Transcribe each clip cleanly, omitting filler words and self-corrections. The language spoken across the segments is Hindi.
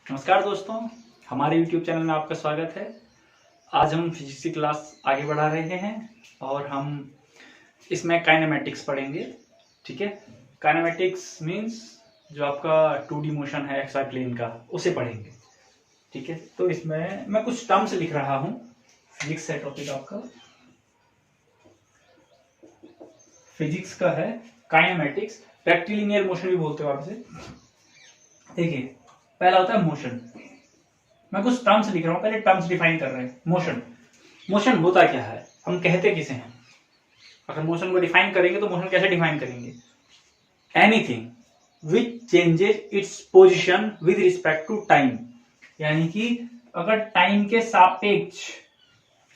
नमस्कार दोस्तों, हमारे YouTube चैनल में आपका स्वागत है। आज हम फिजिक्स की क्लास आगे बढ़ा रहे हैं और हम इसमें काइनेमेटिक्स पढ़ेंगे। ठीक है, काइनेमेटिक्स मींस जो आपका 2D मोशन है एक्स वाई प्लेन का, उसे पढ़ेंगे। ठीक है, तो इसमें मैं कुछ टर्म्स लिख रहा हूँ। फिजिक्स है टॉपिक आपका, फिजिक्स का है काइनेमेटिक्स। रेक्टिलिनियर मोशन भी बोलते हो आप इसे। देखिए, पहला होता है मोशन। मैं कुछ टर्म्स लिख रहा हूं, पहले टर्म्स डिफाइन कर रहे हैं। मोशन, मोशन होता क्या है, हम कहते किसे हैं। अगर मोशन को डिफाइन करेंगे तो मोशन कैसे डिफाइन करेंगे? Anything which changes its position with respect to time, यानी कि अगर टाइम के सापेक्ष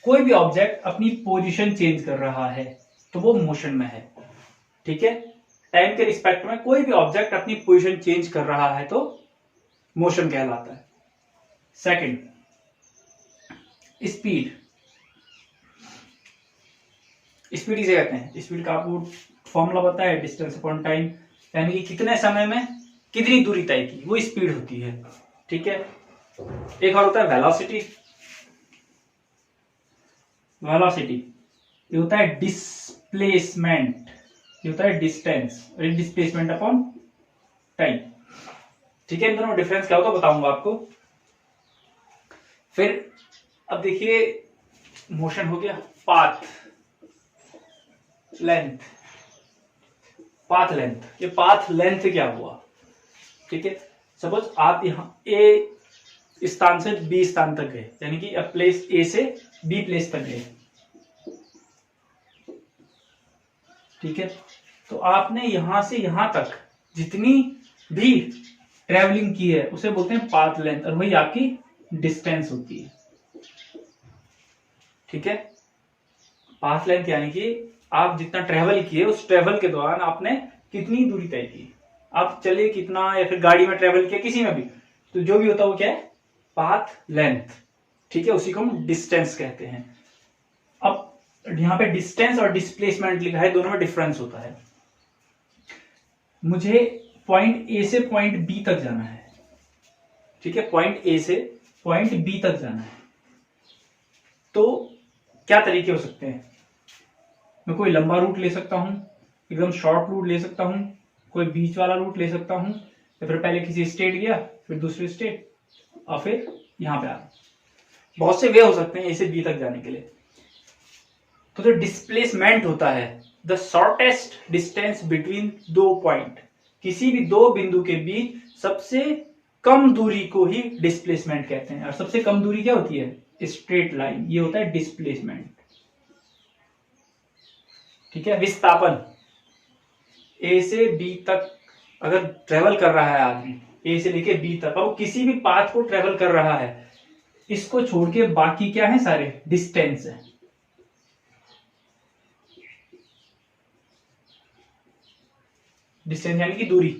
कोई भी ऑब्जेक्ट अपनी पोजीशन चेंज कर रहा है तो वो मोशन में है। ठीक है, टाइम के रिस्पेक्ट में कोई भी ऑब्जेक्ट अपनी पोजीशन चेंज कर रहा है तो मोशन कहलाता है। Second, speed. स्पीड इसे कहते हैं, स्पीड का आपको फॉर्मूला पता है, डिस्टेंस अपॉन टाइम, यानी कि कितने समय में कितनी दूरी तय की, वो स्पीड होती है। ठीक है, एक और होता है वेलोसिटी। वेलोसिटी ये होता है डिस्प्लेसमेंट, ये होता है डिस्टेंस, डिस्प्लेसमेंट अपॉन टाइम। ठीक है, इन दोनों डिफरेंस क्या होता है बताऊंगा आपको। फिर अब देखिए, मोशन हो गया। पाथ लेंथ, पाथ लेंथ, ये पाथ लेंथ क्या हुआ? ठीक है, सपोज आप यहां ए स्थान से बी स्थान तक गए, यानी कि अब प्लेस ए से बी प्लेस तक गए। ठीक है, तो आपने यहां से यहां तक जितनी भी ट्रेवलिंग की है उसे बोलते हैं पाथ लेंथ, और वही आपकी डिस्टेंस होती है। ठीक है, पाथ लेंथ यानी कि आप जितना ट्रेवल किए, उस ट्रेवल के दौरान आपने कितनी दूरी तय की। आप चले कितना, या फिर गाड़ी में ट्रेवल किया, किसी में भी, तो जो भी होता है वो क्या है? Path length. ठीक है, उसी को हम डिस्टेंस कहते हैं। अब यहां पे डिस्टेंस और डिस्प्लेसमेंट लिखा है, दोनों में डिफरेंस होता है। मुझे पॉइंट ए से पॉइंट बी तक जाना है। ठीक है, पॉइंट ए से पॉइंट बी तक जाना है, तो क्या तरीके हो सकते हैं? मैं कोई लंबा रूट ले सकता हूं, एकदम शॉर्ट रूट ले सकता हूं, कोई बीच वाला रूट ले सकता हूं, या फिर पहले किसी स्टेट गया, फिर दूसरे स्टेट, और फिर यहां पे आ। बहुत से वे हो सकते हैं ए से बी तक जाने के लिए। तो जो डिस्प्लेसमेंट होता है, द शॉर्टेस्ट डिस्टेंस बिटवीन दो पॉइंट, किसी भी दो बिंदु के बीच सबसे कम दूरी को ही डिस्प्लेसमेंट कहते हैं। और सबसे कम दूरी क्या होती है? स्ट्रेट लाइन, ये होता है डिस्प्लेसमेंट। ठीक है, विस्थापन, ए से बी तक अगर ट्रेवल कर रहा है आदमी, ए से लेके बी तक, और किसी भी पाथ को ट्रेवल कर रहा है, इसको छोड़ के बाकी क्या है? सारे डिस्टेंस है। डिस्टेंस यानी कि दूरी,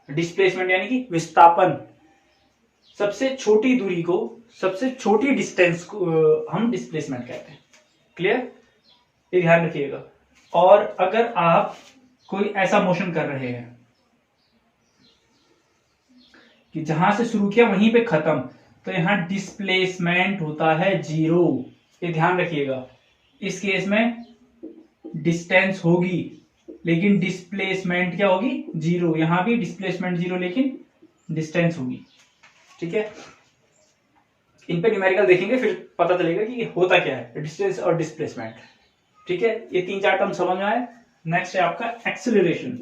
डिस्प्लेसमेंट यानी कि विस्थापन। सबसे छोटी दूरी को, सबसे छोटी डिस्टेंस को हम डिस्प्लेसमेंट कहते हैं। क्लियर, ये ध्यान रखिएगा। और अगर आप कोई ऐसा मोशन कर रहे हैं कि जहां से शुरू किया वहीं पे खत्म, तो यहां डिस्प्लेसमेंट होता है 0। ये ध्यान रखिएगा। इस केस में डिस्टेंस होगी लेकिन डिस्प्लेसमेंट क्या होगी? 0। यहां भी डिस्प्लेसमेंट 0 लेकिन डिस्टेंस होगी। ठीक है, इन पे न्यूमेरिकल देखेंगे, फिर पता चलेगा कि होता क्या है डिस्टेंस और डिस्प्लेसमेंट। ठीक है, ये 3-4 टर्म समझ में आए। नेक्स्ट है आपका एक्सीलरेशन।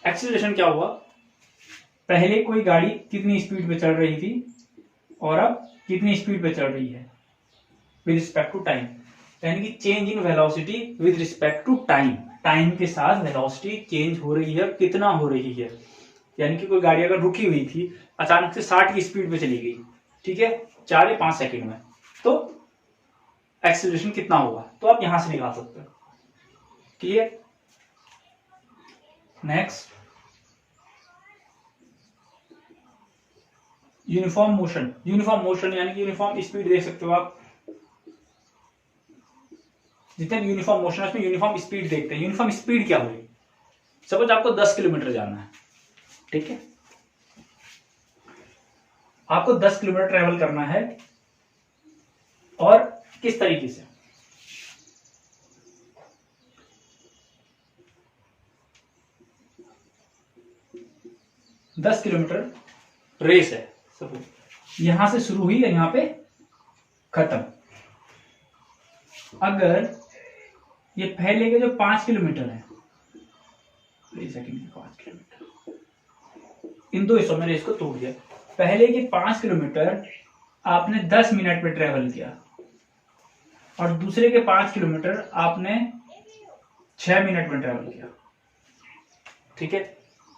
एक्सीलरेशन क्या हुआ? पहले कोई गाड़ी कितनी स्पीड पे चल रही थी और अब कितनी स्पीड पे चल रही है विद रिस्पेक्ट टू टाइम, यानी कि change in velocity with respect to time. Time के साथ वेलोसिटी चेंज हो रही है, कितना हो रही है। यानी कि कोई गाड़ी अगर रुकी हुई थी, अचानक से 60 की स्पीड पे चली गई, ठीक है, 4 या 5 सेकंड में, तो एक्सीलरेशन कितना होगा? तो आप यहां से निकाल सकते हो। Clear. Next, uniform motion. Uniform motion यानी कि यूनिफॉर्म स्पीड देख सकते हो आप। जितने भी यूनिफॉर्म मोशन है उसमें यूनिफॉर्म स्पीड देखते हैं। यूनिफॉर्म स्पीड क्या हुई? सपोज आपको 10 किलोमीटर जाना है, ठीक है, आपको 10 किलोमीटर ट्रेवल करना है, और किस तरीके से? दस किलोमीटर रेस है सपोज, यहां से शुरू हुई है, यहां पे खत्म। अगर ये पहले के जो 5 किलोमीटर है, 5 किलोमीटर, इन दो हिस्सों में रेस को तोड़ दिया। पहले के 5 किलोमीटर आपने 10 मिनट में ट्रेवल किया, और दूसरे के 5 किलोमीटर आपने 6 मिनट में ट्रेवल किया। ठीक है,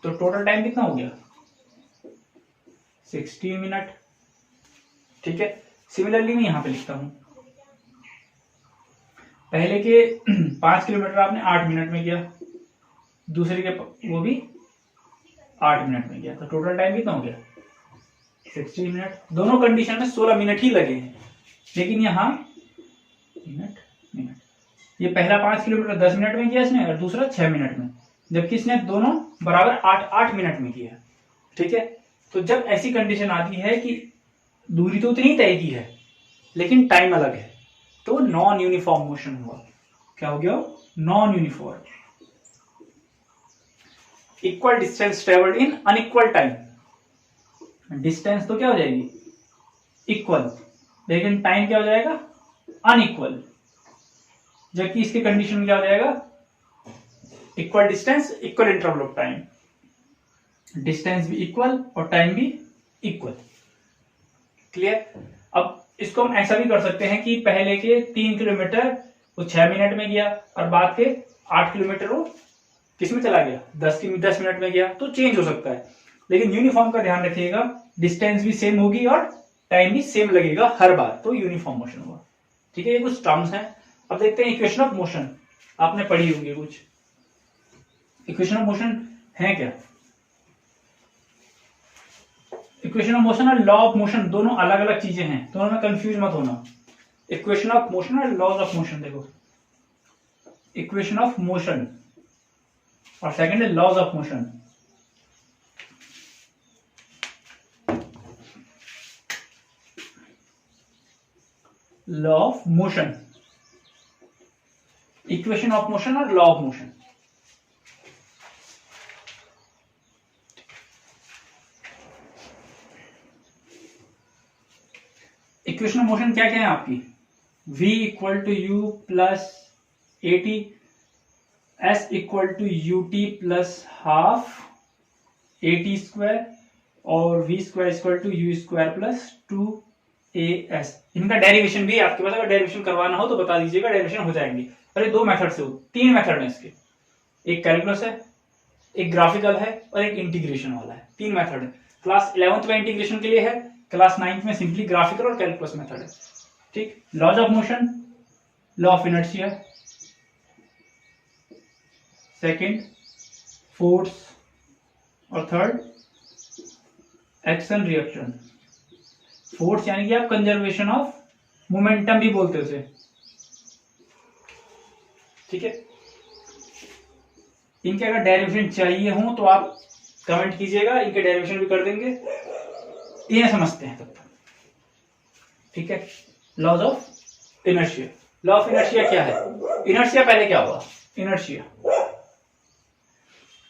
तो टोटल टाइम कितना हो गया? 60 मिनट। ठीक है, सिमिलरली मैं यहां पे लिखता हूं, पहले के 5 किलोमीटर आपने 8 मिनट में किया, दूसरे के वो भी 8 मिनट में किया, तो टोटल टाइम कितना हो गया? 60 मिनट। दोनों कंडीशन में 16 मिनट ही लगे हैं, लेकिन यहां मिनट मिनट, ये पहला 5 किलोमीटर 10 मिनट में किया इसने, और दूसरा 6 मिनट में, जबकि इसने दोनों बराबर 8 मिनट में किया। ठीक है, तो जब ऐसी कंडीशन आती है कि दूरी तो उतनी ही तय की है लेकिन टाइम अलग है, तो नॉन यूनिफॉर्म मोशन हुआ। क्या हो गया? Non uniform. Equal distance travelled in unequal time. Distance तो क्या हो जाएगी? इक्वल, लेकिन टाइम क्या हो जाएगा? अनइक्वल। जबकि इसके कंडीशन में क्या हो जाएगा? Equal distance, equal interval of time. Distance भी इक्वल और टाइम भी इक्वल। क्लियर? अब इसको हम ऐसा भी कर सकते हैं कि पहले के 3 किलोमीटर वो 6 मिनट में गया, और बाद के 8 किलोमीटर वो किस में चला गया? 10 मिनट में गया। तो चेंज हो सकता है, लेकिन यूनिफॉर्म का ध्यान रखिएगा, डिस्टेंस भी सेम होगी और टाइम भी सेम लगेगा हर बार, तो यूनिफॉर्म मोशन हुआ। ठीक है, ये कुछ टर्म्स हैं। अब देखते हैं इक्वेशन ऑफ मोशन। आपने पढ़ी होगी कुछ। इक्वेशन ऑफ मोशन है क्या? इक्वेशन ऑफ मोशन और लॉ ऑफ मोशन दोनों अलग अलग चीजें हैं, दोनों में कंफ्यूज मत होना। इक्वेशन ऑफ मोशन और लॉज ऑफ मोशन। देखो, इक्वेशन ऑफ मोशन और सेकंड है laws of motion. Law of motion, equation of motion और law of motion. Equation of motion क्या क्या है आपकी? v equal to u plus a t, s equal to u t plus half a t square, और v square equal to u square plus 2as। इनका डेरिवेशन भी आपके पास, अगर डेरिवेशन करवाना हो तो बता दीजिएगा, डेरिवेशन हो जाएंगे। अरे 2 मेथड से हो, 3 मेथड है इसके, एक कैलकुलस है, एक ग्राफिकल है, और एक इंटीग्रेशन वाला है। 3 मेथड है। क्लास 11th में इंटीग्रेशन के लिए है, क्लास 9th में सिंपली ग्राफिकल और कैलकुलस मेथड है। ठीक, laws of motion, law of inertia, second force, और थर्ड एक्शन रिएक्शन। फोर्स यानी कि आप कंजर्वेशन ऑफ मोमेंटम भी बोलते हो उसे। ठीक है, इनके अगर डेरिवेशन चाहिए हो तो आप कमेंट कीजिएगा, इनके डेरिवेशन भी कर देंगे। इन्हें समझते हैं तब तक। ठीक है, laws of inertia. Law of inertia क्या है? इनर्शिया पहले क्या हुआ?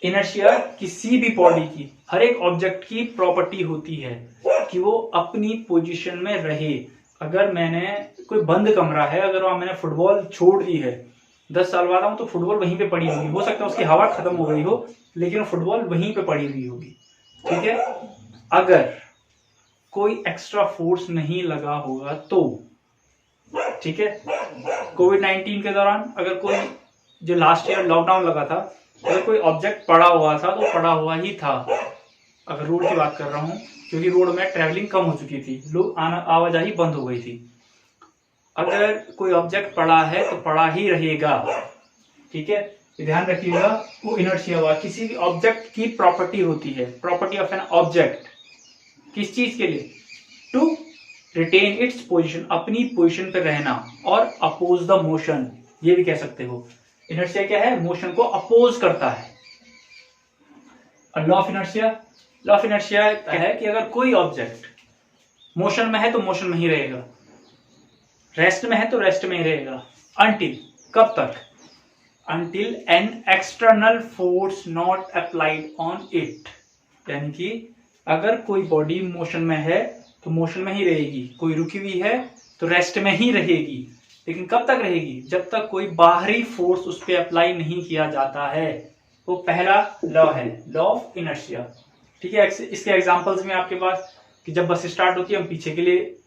इनर्शिया किसी भी बॉडी की, हर एक ऑब्जेक्ट की प्रॉपर्टी होती है कि वो अपनी पोजीशन में रहे। अगर मैंने कोई बंद कमरा है, अगर वहां मैंने फुटबॉल छोड़ दी है, 10 साल बाद आऊं तो फुटबॉल वहीं पे पड़ी होगी। हो सकता है उसकी हवा खत्म हो गई हो, लेकिन फुटबॉल वहीं पे पड़ी हुई होगी। ठीक है, अगर कोई एक्स्ट्रा फोर्स नहीं लगा होगा तो, ठीक है, कोविड-19 के दौरान अगर कोई, जो लास्ट ईयर लॉकडाउन लगा था, अगर कोई ऑब्जेक्ट पड़ा हुआ था तो पड़ा हुआ ही था। अगर रोड की बात कर रहा हूं, क्योंकि रोड में ट्रैवलिंग कम हो चुकी थी, लोग आवाजाही बंद हो गई थी। अगर कोई ऑब्जेक्ट पड़ा है तो पड़ा ही रहेगा। ठीक है, ध्यान रखिएगा, वो इनर्शिया हुआ। किसी भी ऑब्जेक्ट की प्रॉपर्टी होती है, प्रॉपर्टी ऑफ एन ऑब्जेक्ट, किस चीज के लिए? टू रिटेन इट्स पोजीशन, अपनी पोजीशन पर रहना, और अपोज द मोशन, ये भी कह सकते हो। इनर्शिया क्या है? मोशन को अपोज करता है। और law of inertia, law of inertia क्या है कि अगर कोई ऑब्जेक्ट मोशन में है तो मोशन में ही रहेगा, रेस्ट में है तो रेस्ट में ही रहेगा, अनटिल, कब तक, until an external force not applied on it, यानी कि अगर कोई बॉडी मोशन में है तो मोशन में ही रहेगी, कोई रुकी हुई है तो रेस्ट में ही रहेगी, लेकिन कब तक रहेगी, जब तक कोई बाहरी फोर्स उस पर अप्लाई नहीं किया जाता है। वो पहला लॉ है, लॉ ऑफ इनर्शिया। ठीक है, इसके एग्जांपल्स में आपके पास कि जब बस स्टार्ट होती है हम पीछे के लिए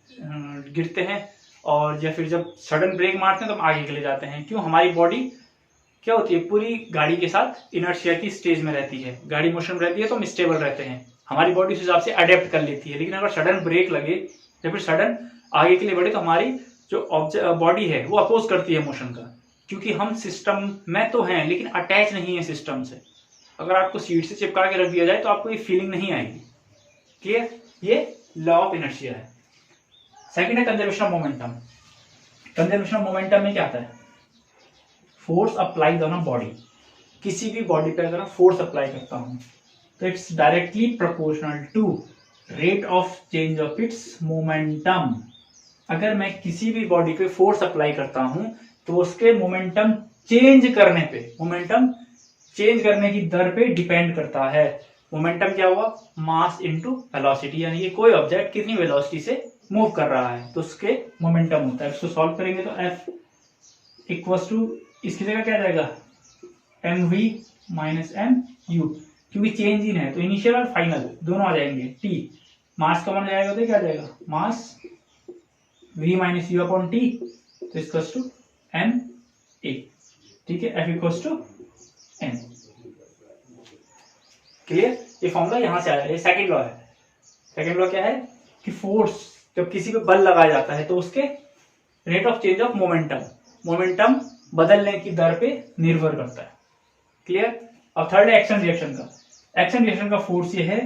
गिरते हैं, और या फिर जब सडन ब्रेक मारते हैं तो हम आगे के लिए जाते हैं। क्यों, हमारी बॉडी क्या होती है, पूरी गाड़ी के साथ इनर्शिया की स्टेज में रहती है, गाड़ी मोशन में रहती है तो हम स्टेबल रहते हैं, हमारी बॉडी उस हिसाब से अडेप्ट कर लेती है। लेकिन अगर सडन ब्रेक लगे या फिर सडन आगे के लिए बढ़े तो हमारी जो बॉडी है वो अपोज करती है मोशन का, क्योंकि हम सिस्टम में तो हैं लेकिन अटैच नहीं है सिस्टम से। अगर आपको सीट से चिपका के रख दिया जाए तो आपको ये फीलिंग नहीं आएगी। क्लियर, ये लॉ ऑफ इनर्शिया है। सेकंड है conservation of momentum. Conservation of momentum में क्या आता है, force applied on a body, किसी भी बॉडी पे अगर फोर्स अप्लाई करता हूं तो it's directly proportional to rate of change of its momentum. अगर मैं किसी भी बॉडी पे फोर्स अप्लाई करता हूं तो उसके मोमेंटम चेंज करने पे, मोमेंटम चेंज करने की दर पे डिपेंड करता है। मोमेंटम क्या हुआ, मास इनटू वेलोसिटी, यानी कि कोई ऑब्जेक्ट कितनी वेलोसिटी से मूव कर रहा है तो उसके मोमेंटम होता है। इसको सॉल्व करेंगे तो F इक्वल्स टू, इसकी जगह क्या आ जाएगा, mv माइनस mu, क्योंकि चेंज इन है तो इनिशियल और फाइनल दोनों आ जाएंगे। T मास का मान जाएगा तो क्या आ जाएगा, mass v minus u upon T, तो इक्वल्स टू ma। ठीक है, F equals to n। Clear, ये फॉर्मूला यहां से आया है, ये सेकंड लॉ है। सेकंड लॉ क्या है कि फोर्स जब किसी पे बल लगाया जाता है तो उसके rate of change of momentum, momentum बदलने की दर पे निर्भर करता है। क्लियर। अब थर्ड है एक्शन रिएक्शन का। एक्शन रिएक्शन का फोर्स ये है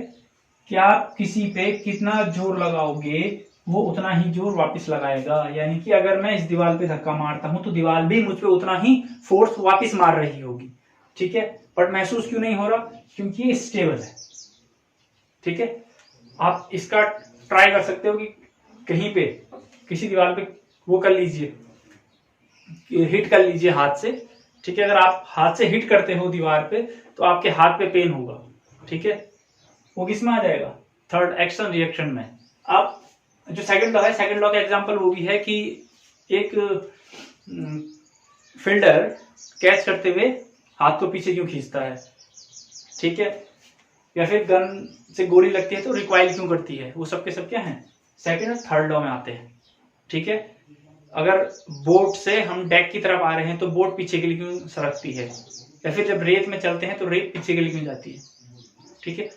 कि आप किसी पे कितना जोर लगाओगे वो उतना ही जोर वापस लगाएगा, यानी कि अगर मैं इस दीवार पे धक्का मारता हूं तो दीवार भी मुझ पे उतना ही फोर्स वापस मार रही होगी। ठीक है, बट महसूस क्यों नहीं हो रहा, क्योंकि ये स्टेबल है। ठीक है, आप इसका ट्राई कर सकते हो कि कहीं पे किसी दीवार पे वो कर लीजिए, हिट कर लीजिए हाथ से। ठीक है, अगर आप हाथ से हिट करते हो दीवार पे तो आपके हाथ पे पेन होगा। ठीक है, वो किस में आ जाएगा, थर्ड एक्शन रिएक्शन में। अब जो सेकंड लॉ है, सेकंड लॉ का एग्जांपल वो भी है कि एक फील्डर कैच करते हुए हाथ को पीछे क्यों खींचता है। ठीक है, या फिर गन से गोली लगती है तो रिकॉइल क्यों करती है, वो सब के सब क्या है, सेकंड और थर्ड लॉ में आते हैं। ठीक है, अगर बोट से हम डेक की तरफ आ रहे हैं तो बोट पीछे के लिए क्यों सरकती है, या फिर जब रेत में चलते हैं तो रेत पीछे के लिए क्यों जाती है। ठीक है,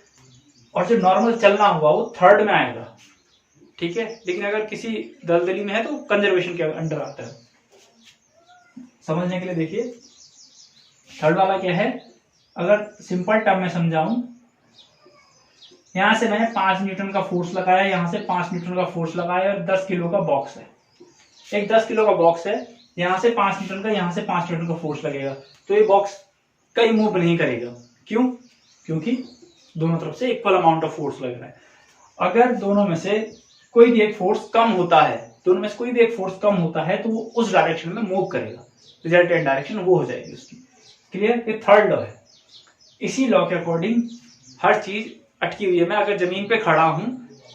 और जो नॉर्मल चलना हुआ वो थर्ड में आएगा। ठीक है, लेकिन अगर किसी दलदली में है तो कंजर्वेशन के अंडर आता है। समझने के लिए देखिए, थर्ड वाला क्या है, अगर सिंपल टर्म में समझाऊं, यहां से मैंने 5 न्यूटन का फोर्स लगाया, यहां से 5 न्यूटन का फोर्स लगाया और 10 किलो का बॉक्स है। एक 10 किलो का बॉक्स है, यहां से 5 न्यूटन का, यहां से 5 न्यूटन का फोर्स लगेगा तो ये बॉक्स कहीं मूव नहीं करेगा। क्यों, क्योंकि दोनों तरफ से इक्वल अमाउंट ऑफ फोर्स लग रहा है। अगर दोनों में से कोई भी एक फोर्स कम होता है, दोनों में से कोई भी एक फोर्स कम होता है तो वो उस डायरेक्शन में मूव करेगा, रिजल्टेंट डायरेक्शन वो हो जाएगी उसकी। क्लियर, ये थर्ड लॉ है। इसी लॉ के अकॉर्डिंग हर चीज अटकी हुई है। मैं अगर जमीन पे खड़ा हूं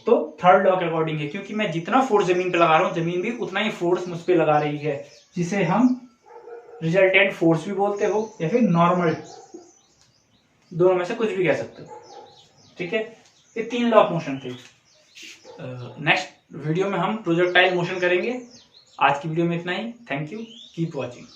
तो थर्ड लॉ के अकॉर्डिंग है, क्योंकि मैं जितना फोर्स जमीन पे लगा रहा हूं जमीन भी उतना ही फोर्स मुझ पे लगा रही है, जिसे हम रिजल्टेंट फोर्स भी बोलते हो या फिर नॉर्मल, दोनों में से कुछ भी कह सकते हो। ठीक है, ये 3 लॉ ऑफ मोशन थे। नेक्स्ट वीडियो में हम प्रोजेक्टाइल मोशन करेंगे। आज की वीडियो में इतना ही। Thank you, keep watching.